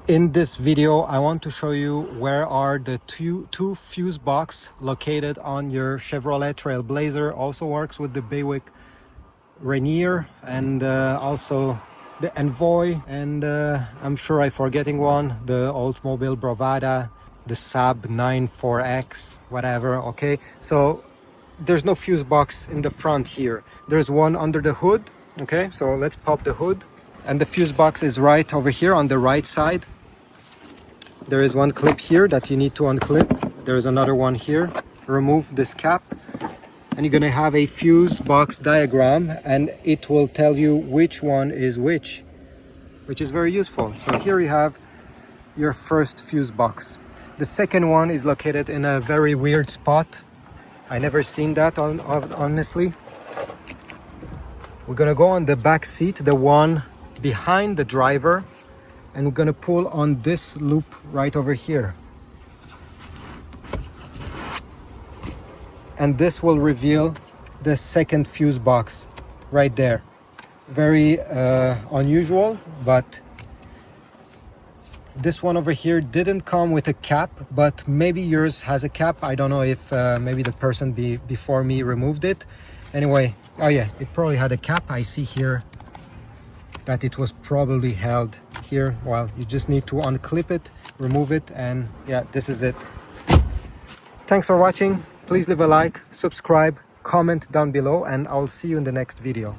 In this video, I want to show you where are the two fuse box located on your Chevrolet Trail Blazer. Also works with the Baywick Rainier and also the Envoy, and I'm sure I'm forgetting one, the Oldsmobile Bravada, the Saab 94X, whatever. Okay, so there's no fuse box in the front here. There's one under the hood. Okay, so let's pop the hood, and the fuse box is right over here on the right side. There is one clip here that you need to unclip. There is another one here. Remove this cap and you're gonna have a fuse box diagram, and it will tell you which one is which is very useful. So here you have your first fuse box. The second one is located in a very weird spot. I never seen that honestly. We're gonna go on the back seat, the one behind the driver, and we're gonna pull on this loop right over here. And this will reveal the second fuse box right there. Very unusual, but this one over here didn't come with a cap, but maybe yours has a cap. I don't know if maybe the person before me removed it. Anyway, oh yeah, it probably had a cap. I see here that it was probably held here. Well, you just need to unclip it, remove it, and yeah, this is it. Thanks for watching. Please leave a like, subscribe, comment down below, and I'll see you in the next video.